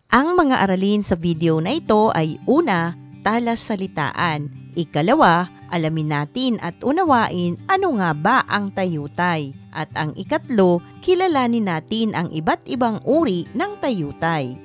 Ang mga aralin sa video na ito ay una, talasalitaan. Ikalawa, alamin natin at unawain ano nga ba ang tayutay. At ang ikatlo, kilalanin natin ang iba't ibang uri ng tayutay.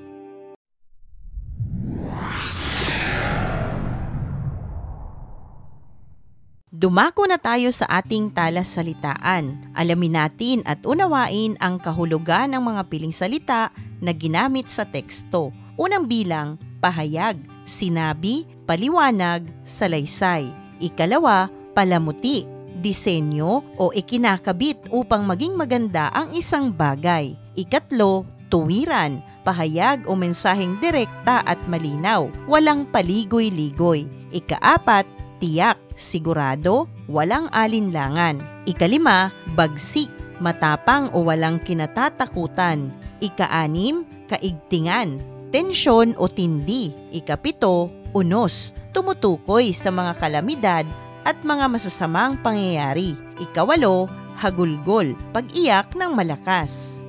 Dumako na tayo sa ating talasalitaan. Alamin natin at unawain ang kahulugan ng mga piling salita na ginamit sa teksto. Unang bilang, pahayag, sinabi, paliwanag, salaysay. Ikalawa, palamuti, disenyo o ikinakabit upang maging maganda ang isang bagay. Ikatlo, tuwiran, pahayag o mensaheng direkta at malinaw, walang paligoy-ligoy. Ikaapat, tiyak, sigurado, walang alinlangan. Ikalima, bagsik, matapang o walang kinatatakutan. Ikaanim, kaigtingan, tensyon o tindi. Ikapito, unos, tumutukoy sa mga kalamidad at mga masasamang pangyayari. Ikawalo, hagulgol, pag-iyak ng malakas.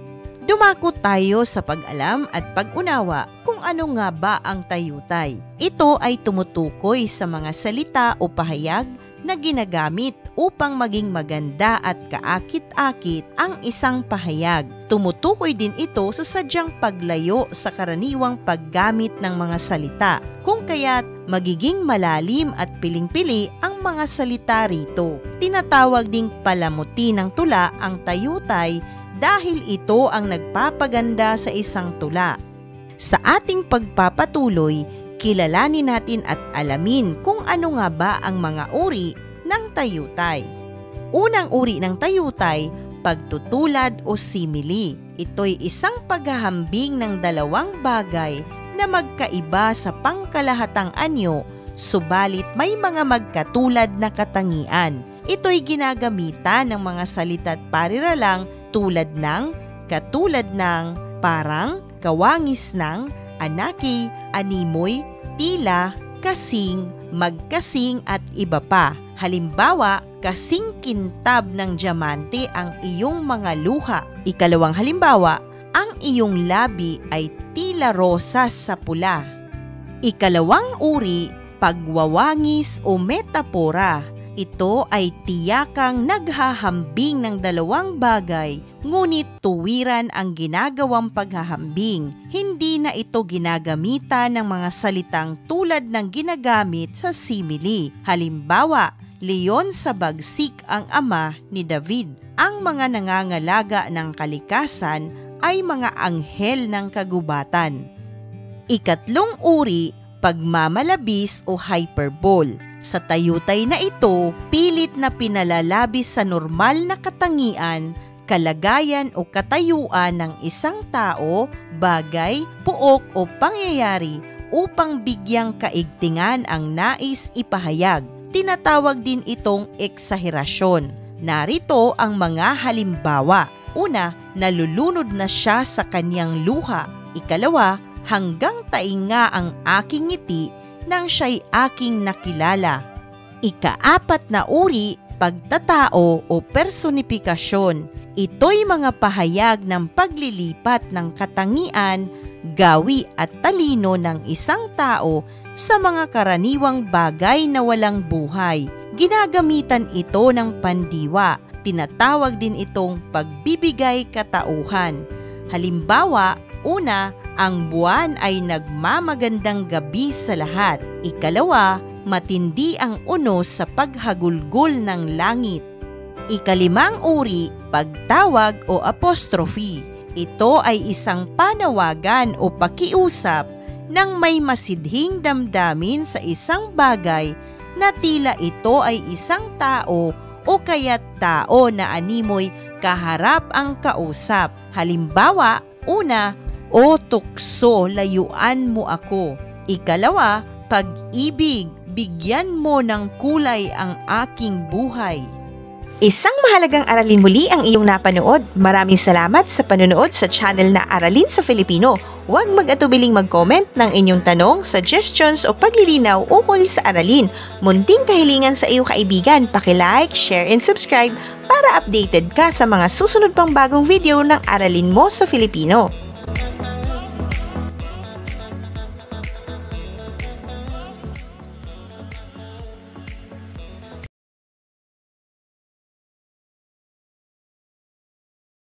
Dumako tayo sa pag-alam at pag-unawa kung ano nga ba ang tayutay. Ito ay tumutukoy sa mga salita o pahayag na ginagamit upang maging maganda at kaakit-akit ang isang pahayag. Tumutukoy din ito sa sadyang paglayo sa karaniwang paggamit ng mga salita, kung kaya't magiging malalim at piling-pili ang mga salita rito. Tinatawag ding palamuti ng tula ang tayutay dahil ito ang nagpapaganda sa isang tula. Sa ating pagpapatuloy, kilalanin natin at alamin kung ano nga ba ang mga uri ng tayutay. Unang uri ng tayutay, pagtutulad o simili. Ito'y isang paghahambing ng dalawang bagay na magkaiba sa pangkalahatang anyo, subalit may mga magkatulad na katangian. Ito'y ginagamitan ng mga salita't pariralang tulad ng, katulad ng, parang, kawangis ng, anaki, animoy, tila, kasing, magkasing at iba pa. Halimbawa, kasing kintab ng diamante ang iyong mga luha. Ikalawang halimbawa, ang iyong labi ay tila rosas sa pula. Ikalawang uri, pagwawangis o metapora. Ito ay tiyakang naghahambing ng dalawang bagay, ngunit tuwiran ang ginagawang paghahambing. Hindi na ito ginagamitan ng mga salitang tulad ng ginagamit sa simili. Halimbawa, leon sa bagsik ang ama ni David. Ang mga nangangalaga ng kalikasan ay mga anghel ng kagubatan. Ikatlong uri, pagmamalabis o hyperbole. Sa tayutay na ito, pilit na pinalalabis sa normal na katangian, kalagayan o katayuan ng isang tao, bagay, puok o pangyayari upang bigyang kaigtingan ang nais ipahayag. Tinatawag din itong eksaherasyon. Narito ang mga halimbawa. Una, nalulunod na siya sa kanyang luha. Ikalawa, hanggang tainga ang aking ngiti nang siya'y aking nakilala. Ikaapat na uri, pagtatao o personifikasyon. Ito'y mga pahayag ng paglilipat ng katangian, gawi at talino ng isang tao sa mga karaniwang bagay na walang buhay. Ginagamitan ito ng pandiwa. Tinatawag din itong pagbibigay katauhan. Halimbawa, una, ang buwan ay nagmamagandang gabi sa lahat. Ikalawa, matindi ang unos sa paghagulgol ng langit. Ikalimang uri, pagtawag o apostrophe. Ito ay isang panawagan o pakiusap ng may masidhing damdamin sa isang bagay na tila ito ay isang tao o kaya't tao na animoy kaharap ang kausap. Halimbawa, una, o tukso, layuan mo ako. Ikalawa, pag-ibig, bigyan mo ng kulay ang aking buhay. Isang mahalagang aralin muli ang iyong napanood. Maraming salamat sa panonood sa channel na Aralin sa Filipino. Huwag mag-atubiling mag-comment ng inyong tanong, suggestions o paglilinaw ukol sa aralin. Munting kahilingan sa iyong kaibigan, paki-like, share and subscribe para updated ka sa mga susunod pang bagong video ng Aralin mo sa Filipino.